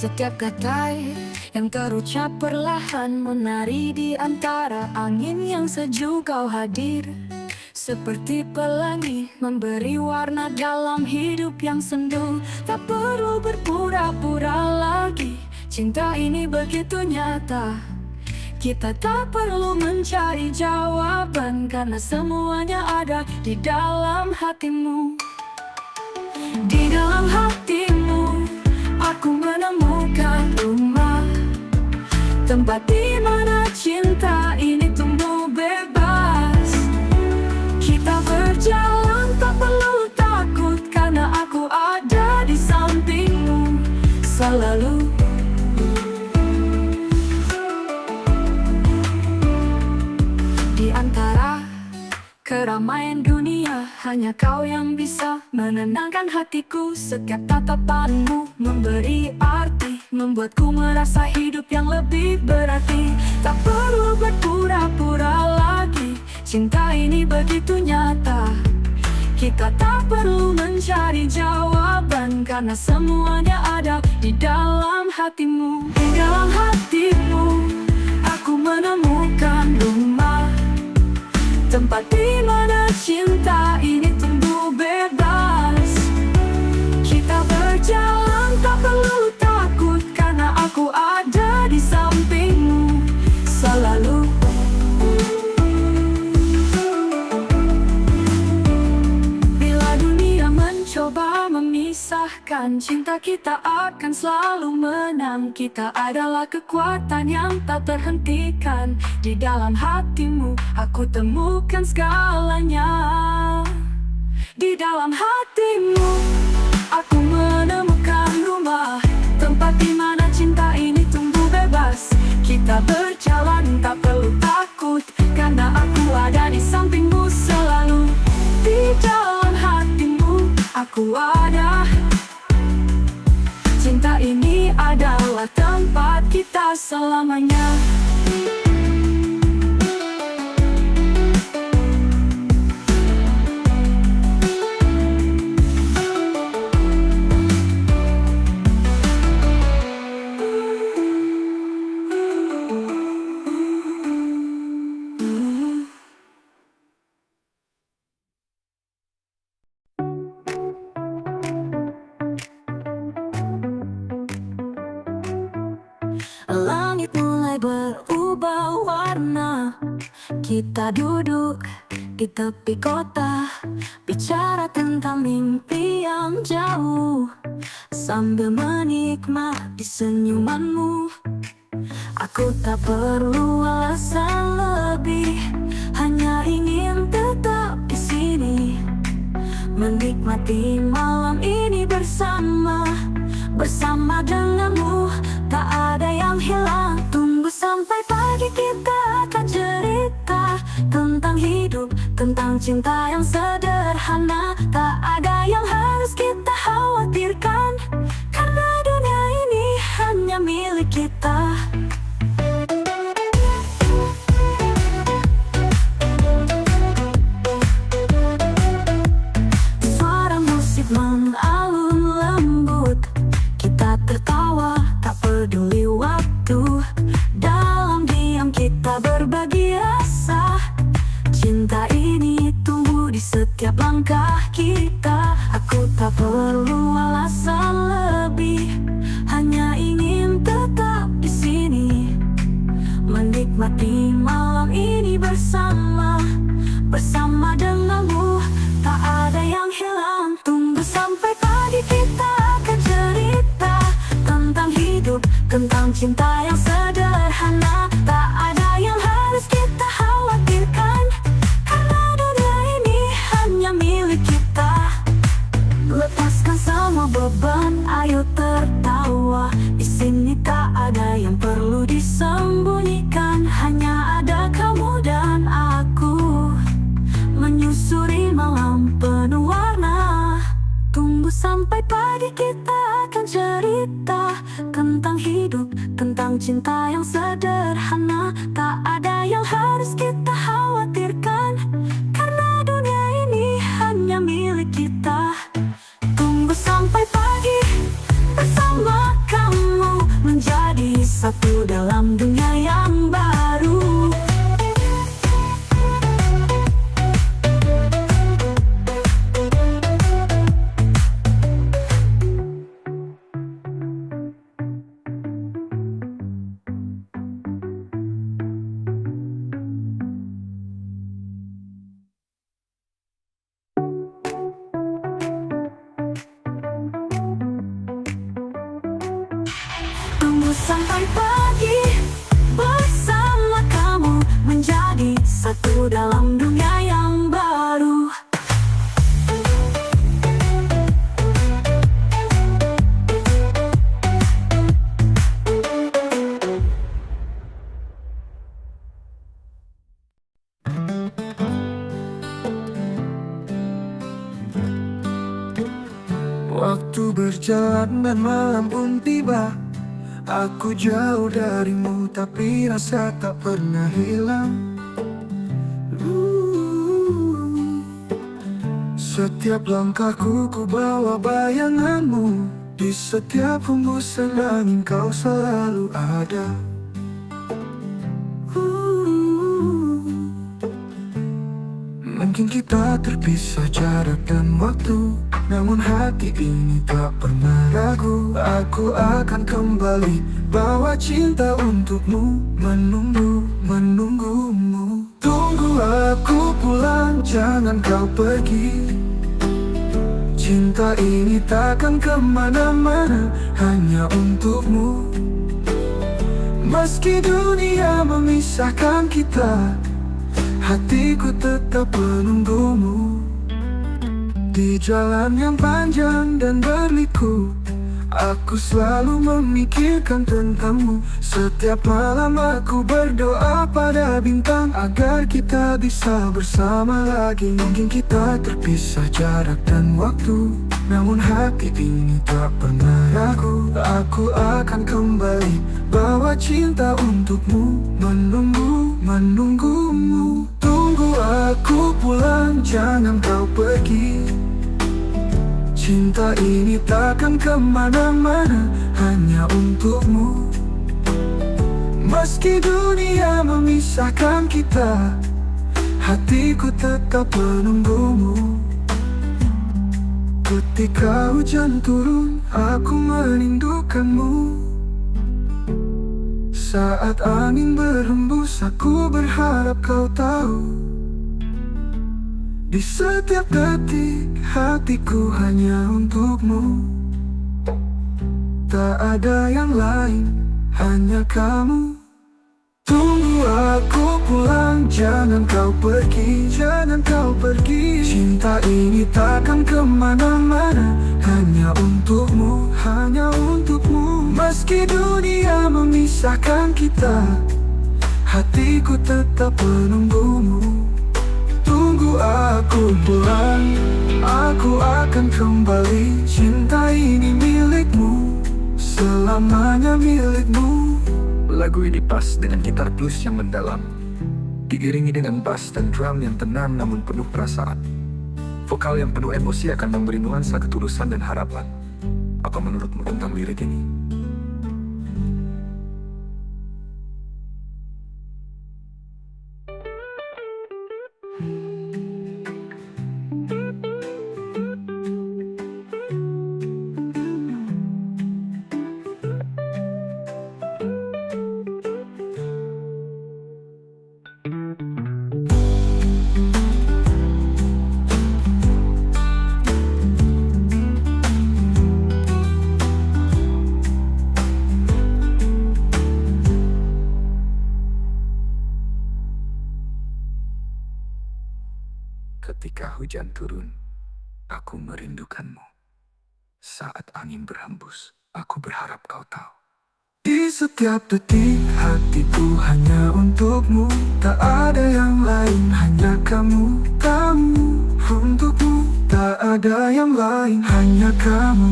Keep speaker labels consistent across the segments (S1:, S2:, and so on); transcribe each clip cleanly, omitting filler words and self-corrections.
S1: Setiap kata yang terucap perlahan menari di antara angin yang sejuk kau hadir. Seperti pelangi memberi warna dalam hidup yang sendu. Tak perlu berpura-pura lagi, cinta ini begitu nyata. Kita tak perlu mencari jawaban, karena semuanya ada di dalam hatimu. Di dalam hatimu aku menemukan rumah, tempat di mana cinta ini tumbuh bebas. Kita berjalan tak perlu takut, karena aku ada di sampingmu selalu. Di antara keramaian dunia, hanya kau yang bisa menenangkan hatiku. Setiap tatapanmu memberi arti, membuatku merasa hidup yang lebih berarti. Tak perlu berpura-pura lagi, cinta ini begitu nyata. Kita tak perlu mencari jawaban, karena semuanya ada di dalam hatimu. Di dalam hatimu aku menemukan rumah, tempat di mana cinta ini tumbuh bebas. Kita berjalan tak perlu takut, karena aku ada di sampingmu selalu. Bila dunia mencoba memisahkan, cinta kita akan selalu menang. Kita adalah kekuatan yang tak terhentikan. Di dalam hatimu aku temukan segalanya. Di dalam hatimu aku menemukan rumah, tempat di mana cinta ini tumbuh bebas. Kita berjalan tak perlu takut, karena aku ada di sampingmu selalu. Di dalam hatimu aku ada. Cinta ini adalah tempat kita selamanya. Langit mulai berubah warna. Kita duduk di tepi kota, bicara tentang mimpi yang jauh, sambil menikmati senyumanmu. Aku tak perlu alasan lebih, hanya ingin tetap di sini, menikmati malam ini bersama. Bersama denganmu tak ada yang hilang. Tunggu sampai pagi, kita akan cerita tentang hidup, tentang cinta yang sederhana. Tak ada yang harus kita khawatirkan, karena dunia ini hanya milik kita. Suara musik mengalun lembut, kita tertawa tak peduli waktu. Dalam diam kita berbagi rasa. Cinta ini tumbuh di setiap langkah kita. Aku tak perlu alasan lebih, hanya ingin tetap di sini, menikmati malam ini bersama. Bersama denganmu tak ada yang hilang. Tunggu sampai pagi, kita akan cerita tentang hidup, tentang cinta yang sederhana. Tak ada yang harus kita khawatirkan, karena dunia ini hanya milik kita. Lepaskan semua beban, ayo tertawa. Di sini tak ada yang perlu disembunyikan, hanya ada kamu dan aku, menyusuri malam penuh warna. Tunggu sampai pagi, kita akan cerita tentang hidup, tentang cinta yang sederhana. Tak ada yang harus kita khawatirkan, karena dunia ini hanya milik kita. Tunggu sampai pagi bersama kamu. sampai pagi. Bersama kamu menjadi satu dalam dunia yang baru.
S2: Waktu berjalan dan malam pun tiba. Aku jauh darimu tapi rasa tak pernah hilang. Setiap langkahku ku bawa bayanganmu. Di setiap hembusan angin kau selalu ada. Mungkin kita terpisah jarak dan waktu, namun hati ini tak pernah ragu. Aku akan kembali bawa cinta untukmu, menunggumu. Tunggu aku pulang, jangan kau pergi. Cinta ini takkan kemana-mana, hanya untukmu. Meski dunia memisahkan kita, hatiku tetap menunggumu. Di jalan yang panjang dan berliku, aku selalu memikirkan tentangmu. Setiap malam aku berdoa pada bintang agar kita bisa bersama lagi. Mungkin kita terpisah jarak dan waktu, namun hati ini tak pernah ragu. Aku akan kembali bawa cinta untukmu, menunggumu. Tunggu aku pulang, jangan kau pergi. Cinta ini takkan kemana-mana, hanya untukmu. Meski dunia memisahkan kita, hatiku tetap menunggumu. Ketika hujan turun, aku merindukanmu. Saat angin berhembus, aku berharap kau tahu. Di setiap detik, hatiku hanya untukmu. Tak ada yang lain, hanya kamu. Tunggu aku pulang, jangan kau pergi, jangan kau pergi. Cinta ini takkan kemana-mana, hanya untukmu, hanya untukmu. Meski dunia memisahkan kita, hatiku tetap menunggumu. Tunggu aku pulang, aku akan kembali. Cinta ini milikmu, selamanya milikmu.
S3: Lagu ini pas dengan gitar blues yang mendalam, diiringi dengan bass dan drum yang tenang namun penuh perasaan. Vokal yang penuh emosi akan memberi nuansa ketulusan dan harapan. Apa menurutmu tentang lirik ini? Ketika hujan turun, aku merindukanmu. Saat angin berhembus, aku berharap kau tahu.
S2: Di setiap detik, hatiku hanya untukmu. Tak ada yang lain, hanya kamu, kamu. Untukmu, tak ada yang lain, hanya kamu.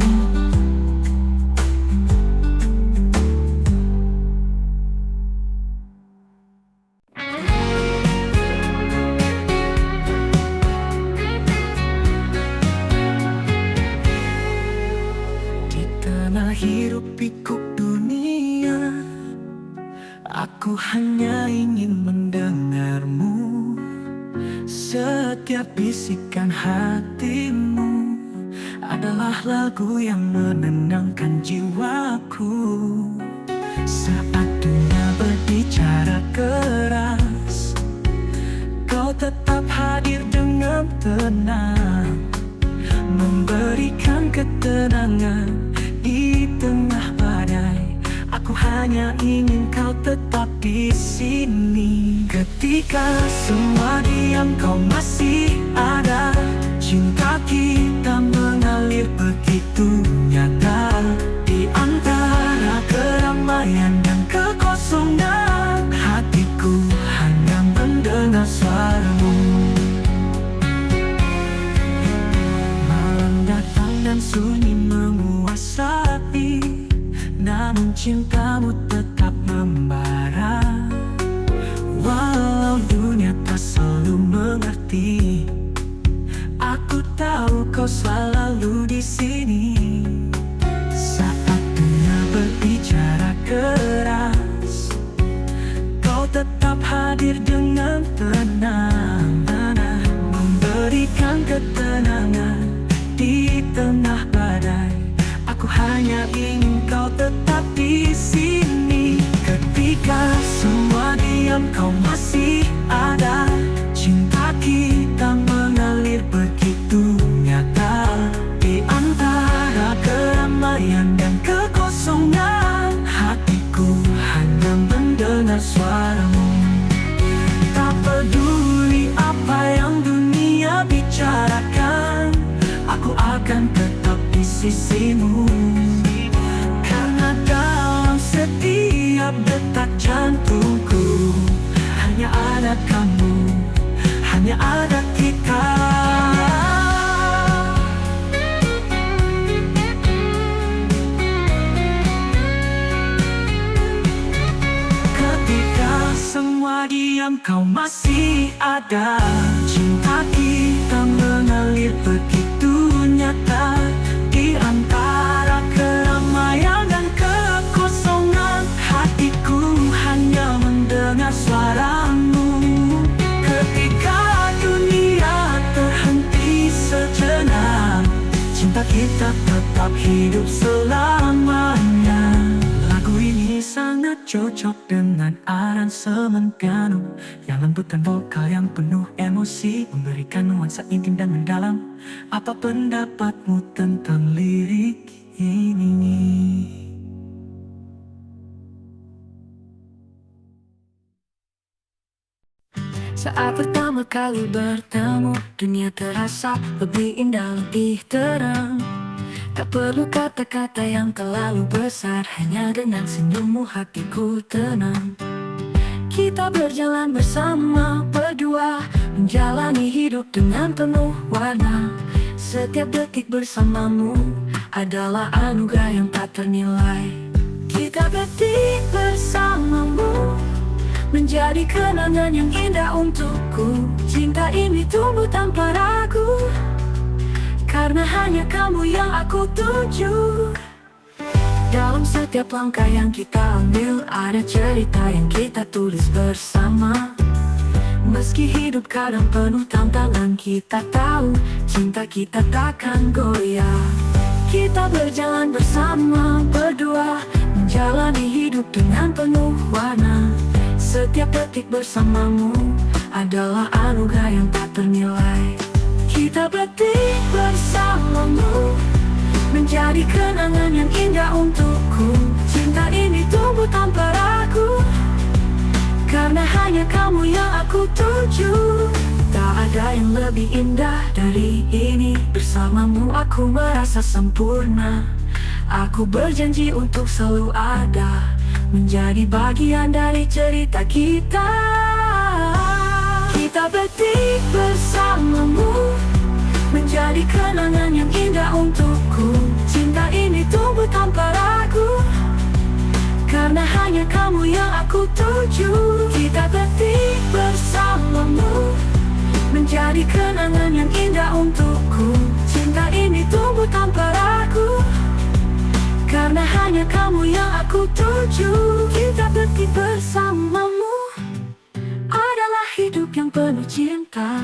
S1: Hirup pikuk dunia, aku hanya ingin mendengarmu. Setiap bisikan hatimu adalah lagu yang menenangkan jiwaku. Saat dunia berbicara keras, kau tetap hadir dengan tenang, memberikan ketenangan. Di tengah badai, aku hanya ingin kau tetap di sini. Ketika semua diam, kau masih ada. Cinta kita mengalir begitu nyata di antara keramaian dan kekosongan. Hatiku hanya mendengar suaramu. Malam datang dan sunyi menguasai, namun cintamu tetap membara. Walau dunia tak selalu mengerti, aku tahu kau selalu di sini. Saat dunia berbicara keras, kau tetap hadir dengan tenang, memberikan ketenangan di tengah badai. Aku hanya ingin kau tetap di sini. Ketika semua diam, kau masih ada. Cinta kita mengalir begitu nyata di antara keramaian dan kekosongan. Hatiku hanya mendengar suaramu. Tak peduli apa yang dunia bicarakan, aku akan tetap di sisimu. Karena dalam setiap detak jantungku hanya ada kamu, hanya ada kita. Ketika semua diam, kau masih ada. Cinta kita mengalir begitu nyata di antara keramaian dan kekosongan. Hatiku hanya mendengar suaramu. Ketika dunia terhenti sejenak, cinta kita tetap hidup selamanya. Lagu ini sangat cocok dengan aransemen piano yang lembut dan vokal yang penuh emosi, memberikan nuansa intim dan mendalam. Apa pendapatmu tentang lirik ini? Saat pertama kali bertemu, dunia terasa lebih indah, lebih terang. Tak perlu kata-kata yang terlalu besar, hanya dengan senyummu hatiku tenang. Kita berjalan bersama berdua, menjalani hidup dengan penuh warna. Setiap detik bersamamu adalah anugerah yang tak ternilai. Kita detik bersamamu menjadi kenangan yang indah untukku. Cinta ini tumbuh tanpa ragu, karena hanya kamu yang aku tuju. Dalam setiap langkah yang kita ambil, ada cerita yang kita tulis bersama. Meski hidup kadang penuh tantangan, kita tahu cinta kita takkan goyah. Kita berjalan bersama berdua, menjalani hidup dengan penuh warna. Setiap detik bersamamu adalah anugerah yang tak ternilai. Kita detik bersamamu menjadi kenangan yang indah untukku. Cinta ini tumbuh tanpa ragu, karena hanya kamu yang aku tuju. Tak ada yang lebih indah dari ini. Bersamamu aku merasa sempurna. Aku berjanji untuk selalu ada, menjadi bagian dari cerita kita. Kita detik bersamamu menjadi kenangan yang indah untukku. Cinta ini tumbuh tanpa ragu, karena hanya kamu yang aku tuju. Kita detik bersamamu menjadi kenangan yang indah untukku. Cinta ini tumbuh tanpa ragu, karena hanya kamu yang aku tuju. Kita detik bersamamu adalah hidup yang penuh cinta.